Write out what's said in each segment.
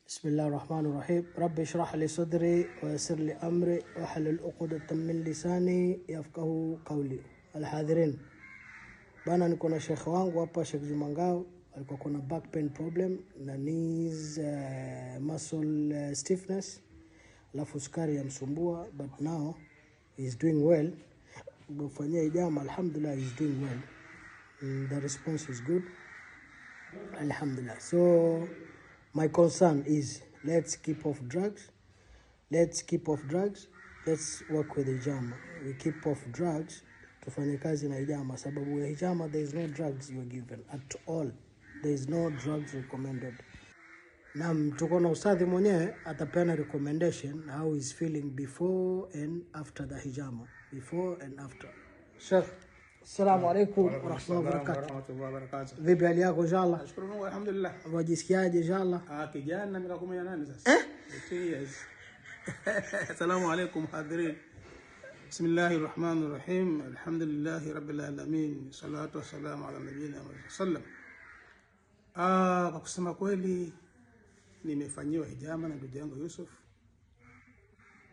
بسم الله الرحمن الرحيم. رب اشرح لي صدري ويسر لي أمري واحلل عقدة من لساني يفقهوا قولي. الحاضرين bana, niko na shekhi wangu hapa, Sheikh Juma Ngao. Alikuwa kuna back pain problem na knees muscle stiffness, alafu sukari yamsumbua, but now he's doing well. Gofanyia ijama, alhamdulillah, he's doing well. The response is good, alhamdulillah. So my concern is, let's keep off drugs. Let's work with hijama. We keep off drugs, tufanye kazi na hijama, sababu ya hijama there is no drugs you are given at all. There is no drugs recommended. Na tuko na ustadhi mwenyewe atapeana recommendation how is feeling before and after the hijama. Before and after. Sheikh, assalamu alaikum wa rahmatullahi wa barakatuh. Vipi hali yako inshallah? Nashukuru Mungu alhamdulillah. Unajisikiaje inshallah? Kijana miaka 18 sasa. 2 years. Assalamu alaikum hadirin. Bismillahir rahmanir rahim. Alhamdulillahi rabbil alamin. Salatu wassalamu ala nabiyina Muhammad sallam. Kwa kusema kweli nimefanyiwa hijama na ndugu yangu Yusuf.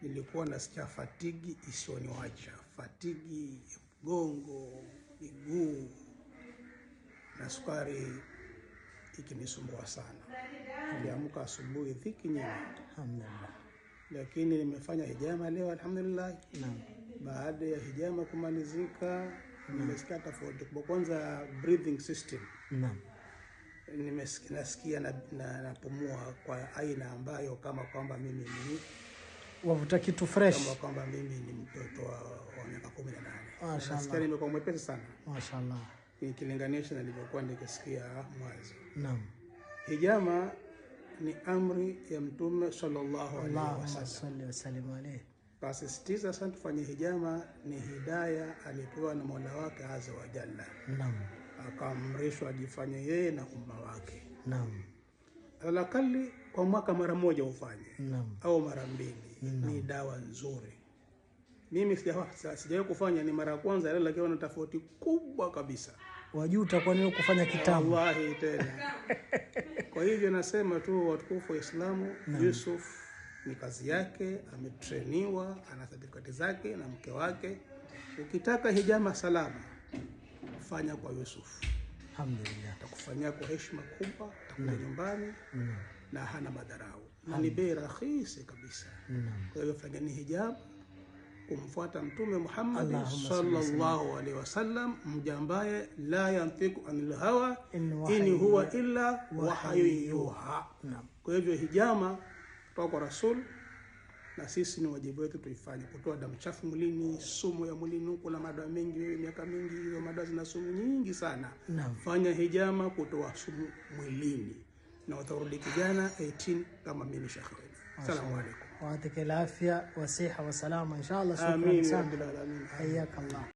Nilikuwa nasikia fatigi isiyoniacha. Fatigi mgongo, miguu na sukari ikinisumbua sana. Niliamka asubuhi dhiki nyingi. Alhamdulillah. Lakini nimefanya hijama leo alhamdulillah. Naam. Baada ya hijama kumalizika, nimesikia tofauti. Kwa kwanza breathing system. Naam. Nimesikia napumua kwa aina ambayo kama kwamba mimi ni wavuta kitu fresh, kama kwamba mimi ni mtoto wa miaka 18. Mashaallah. Nasikia nimekuwa mwepesi sana. Mashaallah. Nikilinganisha na nilivyokuwa nikisikia mwanzo. Naam. Hijama ni amri ya Mtume sallallahu alaihi wasallam. Kasisitiza sana tufanye hijama, ni hidayah alipewa na Mola wake azza wa jalla. Naam. Akaamrishwa ajifanye yeye na umma wake. Naam. Alakali kwa mwaka mara moja ufanye. Naam. Au mara mbili. Ni dawa nzuri. Mimi sijawahi kufanya, ni mara ya kwanza leo, lakini na tofauti kubwa kabisa. Wajuta kwa nini kufanya kitabu? Wallahi tena. Kwa hivyo nasema tu watukufu wa Islamu, Yusuf ni kazi yake, ametrainiwa, ana certificate zake na mke wake. Ukitaka hijama salama, fanya kwa Yusuf. Alhamdulillah. Atakufanyia kwa heshima kubwa, atakuja nyumbani na hana madharau. Na ni bei rahisi kabisa. Kwa hivyo fanyeni hijab kumfuata Mtume Muhammad sallallahu alaihi wasallam, mjambaye la yantiku anil hawa in huwa illa wahyun yuha. Kwa hivyo hijama kutoka kwa Rasul, na sisi ni wajibu wetu tuifanye. Kutoa damu chafu mwilini, sumu ya mwilini, kuna madawa mengi, wewe miaka mingi hizo madawa zina sumu nyingi sana. Fanya hijama kutoa sumu mwilini na utarudi kijana 18 kama mimi Sheikh. Assalamu alaikum. Wa atakil afya wa siha wa salama inshallah. Shukran sana. Amin. Hayyak Allah.